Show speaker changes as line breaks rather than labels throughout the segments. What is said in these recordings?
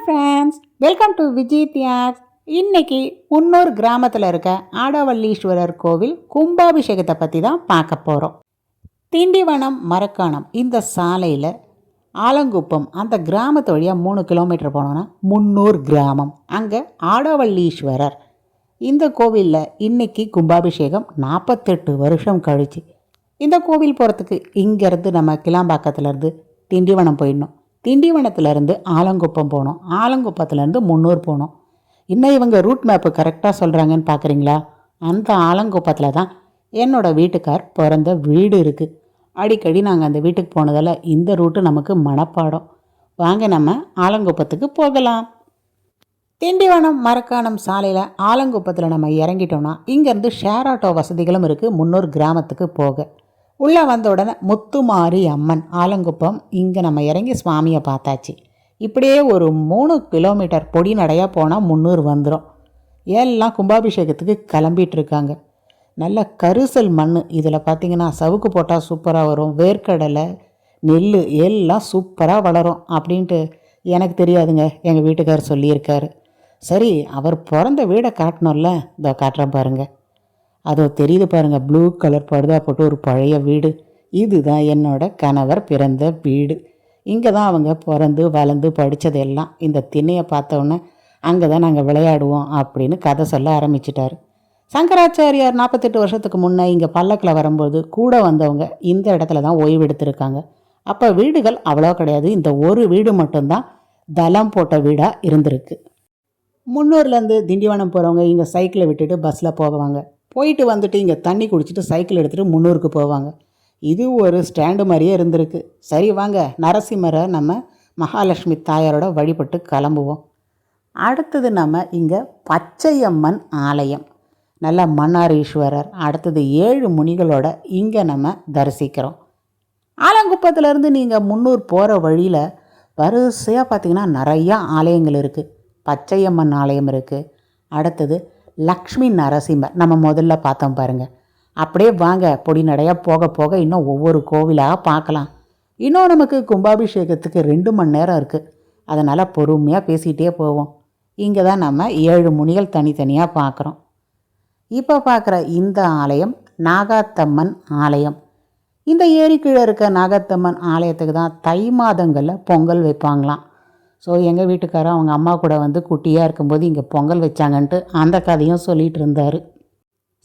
Friends, welcome to Vijay தியாக்ஸ். இன்னைக்கு முன்னூர் கிராமத்தில் இருக்க ஆடவல்லீஸ்வரர் கோவில் கும்பாபிஷேகத்தை பற்றி தான் பார்க்க போகிறோம். திண்டிவனம் மரக்காணம் இந்த சாலையில் ஆலங்குப்பம் அந்த கிராமத்து வழியாக 3 கிலோமீட்டர் போனோன்னா முன்னூர் கிராமம். அங்கே ஆடவல்லீஸ்வரர் இந்த கோவிலில் இன்னைக்கு கும்பாபிஷேகம் 48 வருஷம் கழிச்சு. இந்த கோவில் போகிறதுக்கு இங்கேருந்து நம்ம கிளாம்பாக்கத்துலேருந்து திண்டிவனம் போயிடணும். திண்டிவனத்துலேருந்து ஆலங்குப்பம் போனோம். ஆலங்குப்பத்துலேருந்து முன்னூர் போனோம். இன்னும் இவங்க ரூட் மேப்பு கரெக்டாக சொல்கிறாங்கன்னு பார்க்குறீங்களா? அந்த ஆலங்குப்பத்தில் தான் என்னோடய வீட்டுக்கார் பிறந்த வீடு இருக்குது. அடிக்கடி நாங்கள் அந்த வீட்டுக்கு போனதால் இந்த ரூட்டு நமக்கு மனப்பாடம். வாங்க நம்ம ஆலங்குப்பத்துக்கு போகலாம். திண்டிவனம் மரக்காணம் சாலையில் ஆலங்குப்பத்தில் நம்ம இறங்கிட்டோம்னா இங்கேருந்து ஷேர் ஆட்டோ வசதிகளும் இருக்குது. முன்னூர் கிராமத்துக்கு போக உள்ளே வந்த உடனே முத்துமாரி அம்மன் ஆலங்குப்பம், இங்கே நம்ம இறங்கி சுவாமியை பார்த்தாச்சு. இப்படியே ஒரு 3 கிலோமீட்டர் பொடி நடையாக போனால் முன்னூர் வந்துடும். எல்லாம் கும்பாபிஷேகத்துக்கு கிளம்பிகிட்ருக்காங்க. நல்ல கரிசல் மண். இதில் பார்த்திங்கன்னா சவுக்கு போட்டால் சூப்பராக வரும். வேர்க்கடலை, நெல் எல்லாம் சூப்பராக வளரும் அப்படின்ட்டு எனக்கு தெரியாதுங்க, எங்கள் வீட்டுக்கார் சொல்லியிருக்காரு. சரி, அவர் பிறந்த வீடை காட்டணும்ல, இதோ காட்டுறேன் பாருங்கள். அதோ தெரியுது பாருங்கள், ப்ளூ கலர் படுதா போட்டு ஒரு பழைய வீடு. இதுதான் என்னோட கணவர் பிறந்த வீடு. இங்கே தான் அவங்க பிறந்து வளர்ந்து படித்ததெல்லாம். இந்த திண்ணையை பார்த்தோன்னே அங்கே தான் நாங்கள் விளையாடுவோம் அப்படின்னு கதை சொல்ல ஆரம்பிச்சிட்டாரு. சங்கராச்சாரியார் 48 வருஷத்துக்கு முன்னே இங்கே பல்லக்கில் வரும்போது கூட வந்தவங்க இந்த இடத்துல தான் ஓய்வு எடுத்திருக்காங்க. அப்போ வீடுகள் அவ்வளோ கிடையாது. இந்த ஒரு வீடு மட்டும்தான் தளம் போட்ட வீடாக இருந்திருக்கு. முன்னூர்லேருந்து திண்டிவனம் போகிறவங்க இங்கே சைக்கிளை விட்டுட்டு பஸ்ஸில் போவாங்க. போயிட்டு வந்துட்டு இங்கே தண்ணி குடிச்சிட்டு சைக்கிள் எடுத்துகிட்டு முன்னூருக்கு போவாங்க. இது ஒரு ஸ்டாண்டு மாதிரியே இருந்திருக்கு. சரி வாங்க, நரசிம்மரை நம்ம மகாலட்சுமி தாயாரோட வழிபட்டு கிளம்புவோம். அடுத்தது நம்ம இங்கே பச்சையம்மன் ஆலயம், நல்ல மன்னாரீஸ்வரர், அடுத்தது 7 முனிகளோட இங்கே நம்ம தரிசிக்கிறோம். ஆலங்குப்பத்திலேருந்து நீங்கள் முன்னூர் போகிற வழியில் வரிசையாக பார்த்திங்கன்னா நிறையா ஆலயங்கள் இருக்குது. பச்சையம்மன் ஆலயம் இருக்குது. அடுத்தது லக்ஷ்மி நரசிம்மர் நம்ம முதல்ல பார்த்தோம் பாருங்கள். அப்படியே வாங்க, பொடி நடையாக போக போக இன்னும் ஒவ்வொரு கோவிலாக பார்க்கலாம். இன்னும் நமக்கு கும்பாபிஷேகத்துக்கு 2 மணி நேரம் இருக்குது. அதனால் பொறுமையாக பேசிகிட்டே போவோம். இங்கே தான் நம்ம 7 முனிகள் தனித்தனியாக பார்க்குறோம். இப்போ பார்க்குற இந்த ஆலயம் நாகாத்தம்மன் ஆலயம். இந்த ஏரி கீழே இருக்க நாகாத்தம்மன் ஆலயத்துக்கு தான் தை மாதங்களில் பொங்கல் வைப்பாங்களாம். ஸோ எங்கள் வீட்டுக்காரர் அவங்க அம்மா கூட வந்து குட்டியாக இருக்கும்போது இங்கே பொங்கல் வச்சாங்கன்ட்டு அந்த கதையும் சொல்லிகிட்டு இருந்தார்.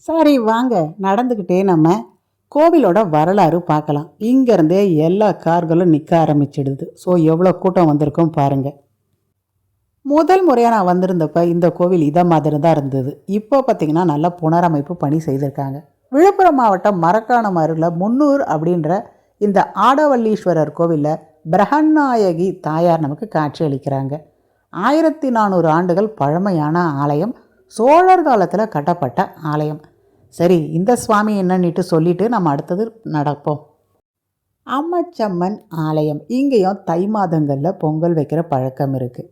சரி வாங்க, நடந்துக்கிட்டே நம்ம கோவிலோட வரலாறு பார்க்கலாம். இங்கேருந்தே எல்லா கார்களும் நிற்க ஆரம்பிச்சிடுது. ஸோ எவ்வளோ கூட்டம் வந்திருக்கும் பாருங்கள். முதல் முறையாக நான் வந்திருந்தப்போ இந்த கோவில் இதை மாதிரி தான் இருந்தது. இப்போ பார்த்திங்கன்னா நல்லா புனரமைப்பு பணி செய்திருக்காங்க. விழுப்புரம் மாவட்டம் மரக்காணம் அருகில் முன்னூர் அப்படின்ற இந்த ஆடவல்லீஸ்வரர் கோவிலில் பிரகநாயகி தாயார் நமக்கு காட்சி அளிக்கிறாங்க. 1400 ஆண்டுகள் பழமையான ஆலயம். சோழர் காலத்தில் கட்டப்பட்ட ஆலயம். சரி, இந்த சுவாமி என்னன்னுட்டு சொல்லிவிட்டு நம்ம அடுத்தது நடப்போம். அம்மச்சம்மன் ஆலயம். இங்கேயும் தை மாதங்களில் பொங்கல் வைக்கிற பழக்கம் இருக்குது.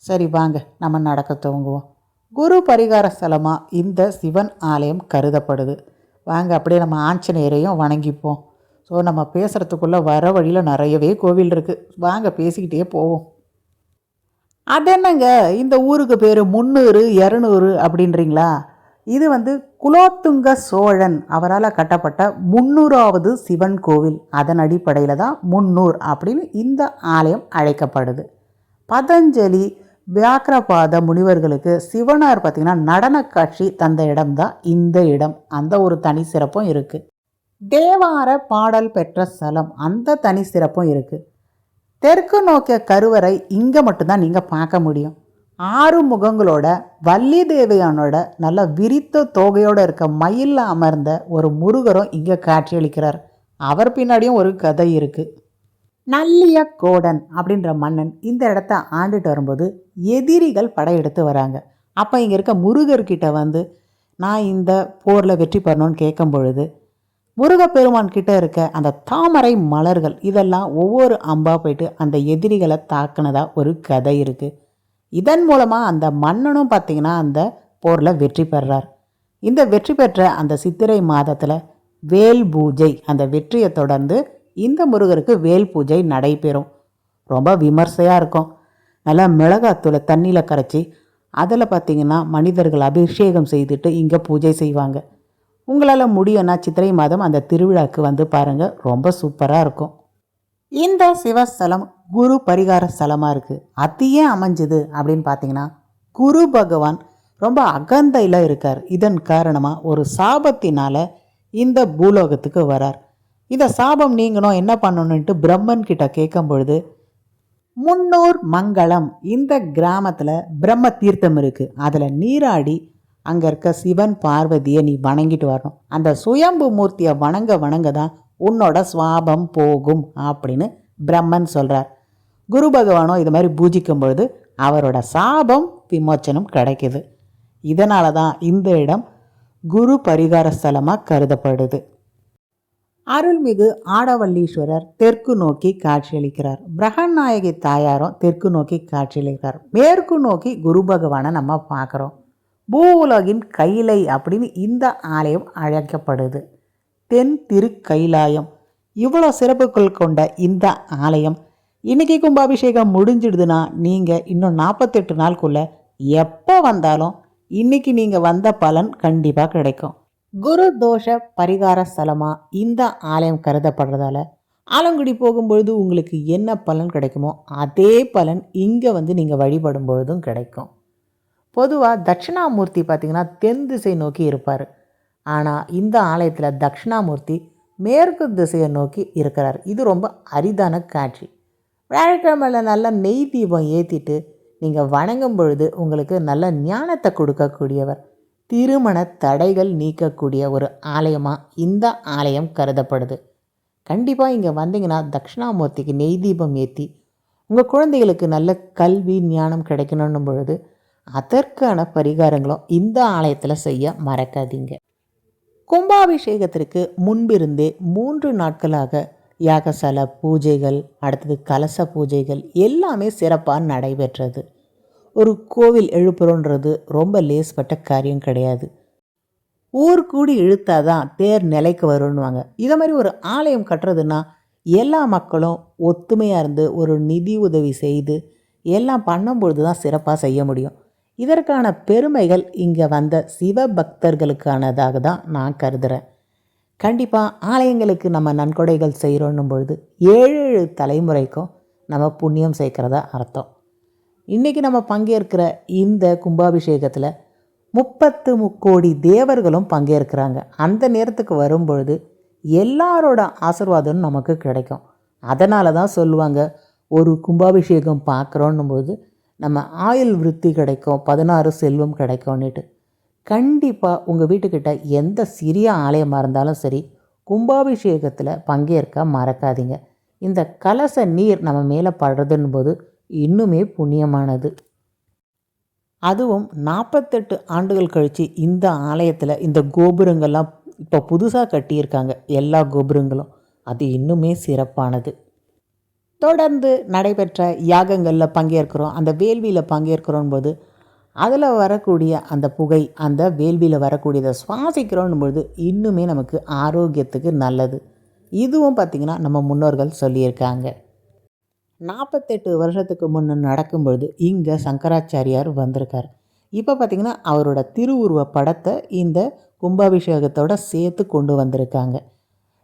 சரி வாங்க, நம்ம நடக்க துவங்குவோம். குரு பரிகார ஸ்தலமாக இந்த சிவன் ஆலயம் கருதப்படுது. வாங்க அப்படியே நம்ம ஆஞ்சநேயரையும் வணங்கிப்போம். ஸோ நம்ம பேசுகிறதுக்குள்ளே வர வழியில் நிறையவே கோவில் இருக்குது. வாங்க பேசிக்கிட்டே போவோம். அதென்னங்க இந்த ஊருக்கு பேர் முன்னூறு 200 அப்படின்றீங்களா? இது வந்து குலோத்துங்க சோழன் அவரால் கட்டப்பட்ட 300வது சிவன் கோவில். அதன் அடிப்படையில் தான் முன்னூர் அப்படின்னு இந்த ஆலயம் அழைக்கப்படுது. பதஞ்சலி வியாக்கிரபாத முனிவர்களுக்கு சிவனார் பார்த்திங்கன்னா நடன காட்சி தந்த இடம் தான் இந்த இடம். அந்த ஒரு தனி சிறப்பும் இருக்குது. தேவார பாடல் பெற்ற ஸ்தலம், அந்த தனி சிறப்பும் இருக்குது. தெற்கு நோக்கிய கருவறை இங்கே மட்டும்தான் நீங்கள் பார்க்க முடியும். 6 முகங்களோட வள்ளி தேவையானோட நல்ல விரித்த தோகையோடு இருக்க மயிலில் அமர்ந்த ஒரு முருகரும் இங்கே காட்சியளிக்கிறார். அவர் பின்னாடியும் ஒரு கதை இருக்குது. நல்லிய கோடன் அப்படின்ற மன்னன் இந்த இடத்த ஆண்டுட்டு வரும்போது எதிரிகள் படையெடுத்து வராங்க. அப்போ இங்கே இருக்க முருகர்கிட்ட வந்து நான் இந்த போரில் வெற்றி பெறணும்னு கேட்கும் பொழுது முருகப்பெருமான் கிட்ட இருக்க அந்த தாமரை மலர்கள் இதெல்லாம் ஒவ்வொரு அம்பா போயிட்டு அந்த எதிரிகளை தாக்குனதா ஒரு கதை இருக்குது. இதன் மூலமாக அந்த மன்னனும் பார்த்திங்கன்னா அந்த போரில் வெற்றி பெறார். இந்த வெற்றி பெற்ற அந்த சித்திரை மாதத்தில் வேல் பூஜை, அந்த வெற்றியை தொடர்ந்து இந்த முருகருக்கு வேல் பூஜை நடைபெறும். ரொம்ப விமர்சையாக இருக்கும். நல்லா மிளகாத்தூளை தண்ணியில் கரைச்சி அதில் பார்த்திங்கன்னா மனிதர்கள் அபிஷேகம் செய்துட்டு இங்கே பூஜை செய்வாங்க. உங்களால் முடியும்னா சித்திரை மாதம் அந்த திருவிழாவுக்கு வந்து பாருங்கள், ரொம்ப சூப்பராக இருக்கும். இந்த சிவஸ்தலம் குரு பரிகார ஸ்தலமாக இருக்குது. அது ஏன் அமைஞ்சுது அப்படின்னு பார்த்தீங்கன்னா, குரு பகவான் ரொம்ப அகந்தையில் இருக்கார். இதன் காரணமாக ஒரு சாபத்தினால் இந்த பூலோகத்துக்கு வரார். இந்த சாபம் நீங்கணும் என்ன பண்ணணுன்ட்டு பிரம்மன் கிட்ட கேட்கும் பொழுது, முன்னூர் மங்களம் இந்த கிராமத்தில் பிரம்ம தீர்த்தம் இருக்குது, அதில் நீராடி அங்கே இருக்க சிவன் பார்வதியை நீ வணங்கிட்டு வரணும். அந்த சுயம்பு மூர்த்தியை வணங்க தான் உன்னோட சுவாபம் போகும் அப்படின்னு பிரம்மன் சொல்கிறார். குரு பகவானோ இது மாதிரி பூஜிக்கும் பொழுது அவரோட சாபம் விமோச்சனம் கிடைக்குது. இதனால தான் இந்த இடம் குரு பரிகார ஸ்தலமாக கருதப்படுது. அருள்மிகு ஆடவல்லீஸ்வரர் தெற்கு நோக்கி காட்சியளிக்கிறார். பிரகநாயகி தாயாரும் தெற்கு நோக்கி காட்சியளிக்கிறார். மேற்கு நோக்கி குரு பகவானை நம்ம பார்க்குறோம். பூவுலகின் கைலை அப்படின்னு இந்த ஆலயம் அழைக்கப்படுது. தென் திரு கைலாயம். இவ்வளோ சிறப்புகள் கொண்ட இந்த ஆலயம் இன்றைக்கி கும்பாபிஷேகம் முடிஞ்சிடுதுன்னா நீங்கள் இன்னும் 48 நாளுக்குள்ளே எப்போ வந்தாலும் இன்றைக்கி நீங்கள் வந்த பலன் கண்டிப்பாக கிடைக்கும். குரு தோஷ பரிகார ஸ்தலமாக இந்த ஆலயம் கருதப்படுறதால ஆலங்குடி போகும்பொழுது உங்களுக்கு என்ன பலன் கிடைக்குமோ அதே பலன் இங்கே வந்து நீங்கள் வழிபடும் பொழுதும் கிடைக்கும். பொதுவாக தட்சிணாமூர்த்தி பார்த்திங்கன்னா தென் திசை நோக்கி இருப்பார். ஆனால் இந்த ஆலயத்தில் தட்சிணாமூர்த்தி மேற்கு திசையை நோக்கி இருக்கிறார். இது ரொம்ப அரிதான காட்சி. வியாழக்கிழமையில் நல்ல நெய் தீபம் ஏற்றிட்டு நீங்கள் வணங்கும் பொழுது உங்களுக்கு நல்ல ஞானத்தை கொடுக்கக்கூடியவர், திருமண தடைகள் நீக்கக்கூடிய ஒரு ஆலயமாக இந்த ஆலயம் கருதப்படுது. கண்டிப்பாக இங்கே வந்தீங்கன்னா தட்சிணாமூர்த்திக்கு நெய் தீபம் ஏற்றி உங்கள் குழந்தைகளுக்கு நல்ல கல்வி ஞானம் கிடைக்கணும் பொழுது அதற்கான பரிகாரங்களும் இந்த ஆலயத்தில் செய்ய மறக்காதீங்க. கும்பாபிஷேகத்திற்கு முன்பிருந்தே 3 நாட்களாக யாகசால பூஜைகள், அடுத்தது கலச பூஜைகள் எல்லாமே சிறப்பாக நடைபெற்றது. ஒரு கோவில் எழுப்புறோன்றது ரொம்ப லேஸ்பட்ட காரியம் கிடையாது. ஊர் கூடி இழுத்தாதான் தேர் நிலைக்கு வரும்னுவாங்க. இதை மாதிரி ஒரு ஆலயம் கட்டுறதுன்னா எல்லா மக்களும் ஒத்துமையாக இருந்து ஒரு நிதி உதவி செய்து எல்லாம் பண்ணும்பொழுது தான் சிறப்பாக செய்ய முடியும். இதற்கான பெருமைகள் இங்கே வந்த சிவபக்தர்களுக்கானதாக தான் நான் கருதுகிறேன். கண்டிப்பாக ஆலயங்களுக்கு நம்ம நன்கொடைகள் செய்கிறோன்னும் பொழுது 7 தலைமுறைக்கும் நம்ம புண்ணியம் சேர்க்கிறதா அர்த்தம். இன்றைக்கி நம்ம பங்கேற்கிற இந்த கும்பாபிஷேகத்தில் 30 கோடி தேவர்களும் பங்கேற்கிறாங்க. அந்த நேரத்துக்கு வரும்பொழுது எல்லாரோட ஆசீர்வாதம் நமக்கு கிடைக்கும். அதனால தான் சொல்லுவாங்க, ஒரு கும்பாபிஷேகம் பார்க்குறோன்னும்போது நம்ம ஆயுள் விருத்தி கிடைக்கும், 16 செல்வம் கிடைக்கும்னுட்டு. கண்டிப்பாக உங்கள் வீட்டுக்கிட்ட எந்த சிறிய ஆலயமாக இருந்தாலும் சரி, கும்பாபிஷேகத்தில் பங்கேற்க மறக்காதீங்க. இந்த கலச நீர் நம்ம மேலே படுறதுன்னு போது இன்னுமே புண்ணியமானது. அதுவும் 48 ஆண்டுகள் கழித்து இந்த ஆலயத்தில் இந்த கோபுரங்கள்லாம் இப்போ புதுசாக கட்டியிருக்காங்க. எல்லா கோபுரங்களும் அது இன்னுமே சிறப்பானது. தொடர்ந்து நடைபெற்ற யாகங்களில் பங்கேற்கிறோம், அந்த வேள்வியில் பங்கேற்கிறோம் போது அதில் வரக்கூடிய அந்த புகை, அந்த வேள்வியில் வரக்கூடியதை சுவாசிக்கிறோன்னும்பொழுது இன்னுமே நமக்கு ஆரோக்கியத்துக்கு நல்லது. இதுவும் பார்த்திங்கன்னா நம்ம முன்னோர்கள் சொல்லியிருக்காங்க. 48 வருஷத்துக்கு முன்னே நடக்கும்பொழுது இங்கே சங்கராச்சாரியார் வந்திருக்கார். இப்போ பார்த்திங்கன்னா அவரோட திருவுருவ படத்தை இந்த கும்பாபிஷேகத்தோடு சேர்த்து கொண்டு வந்திருக்காங்க.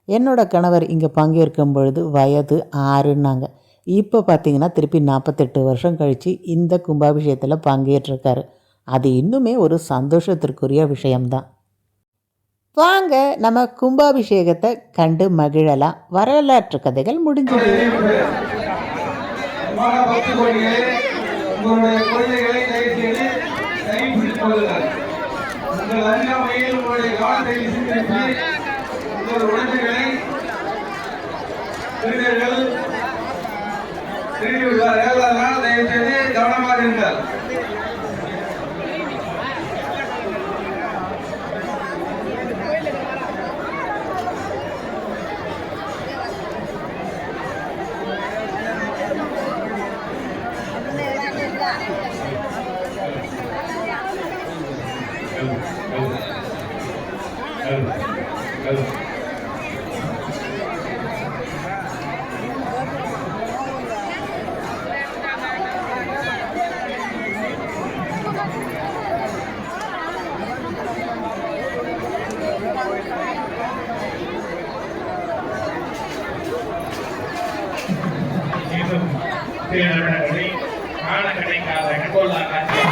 என்னோட கணவர் இங்கே பங்கேற்கும் பொழுது வயது 6ன்னாங்க. இப்போ பார்த்திங்கன்னா திருப்பி 48 வருஷம் கழித்து இந்த கும்பாபிஷேகத்தில் பங்கேற்றிருக்காரு. அது இன்னுமே ஒரு சந்தோஷத்திற்குரிய விஷயம்தான். வாங்க நம்ம கும்பாபிஷேகத்தை கண்டு மகிழலாம். வரலாற்று கதைகள் முடிஞ்சது.
கவனமாக இருந்தால் சில நிமிடங்களில் காண கிடைக்காத கண்கொள்ளா காட்சி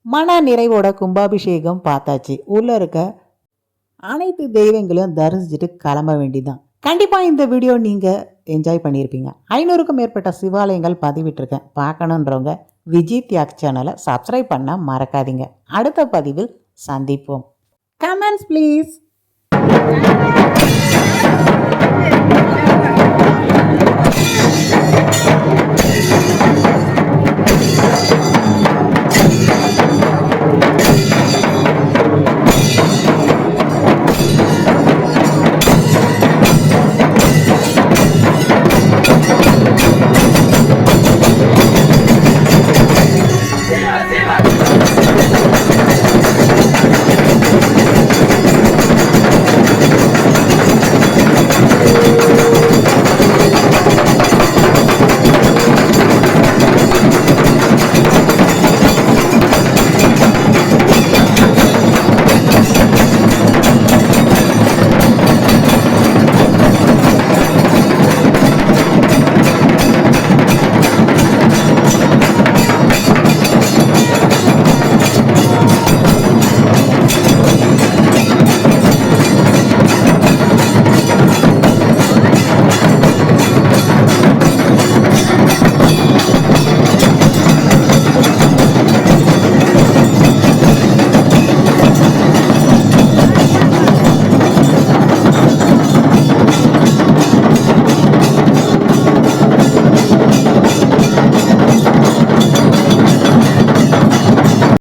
மன நிறைவோட கும்பாபிஷேகம் பார்த்தாச்சு. உள்ள இருக்க அனைத்து தெய்வங்களையும் தரிசிச்சுட்டு கிளம்ப வேண்டியதுதான். கண்டிப்பா இந்த வீடியோ நீங்க என்ஜாய் பண்ணியிருப்பீங்க. 500க்கும் மேற்பட்ட சிவாலயங்கள் பதிவிட்டிருக்கேன். பார்க்கணுன்றவங்க விஜய் தியாக் சேனலை சப்ஸ்கிரைப் பண்ண மறக்காதீங்க. அடுத்த பதிவில் சந்திப்போம். Comments please.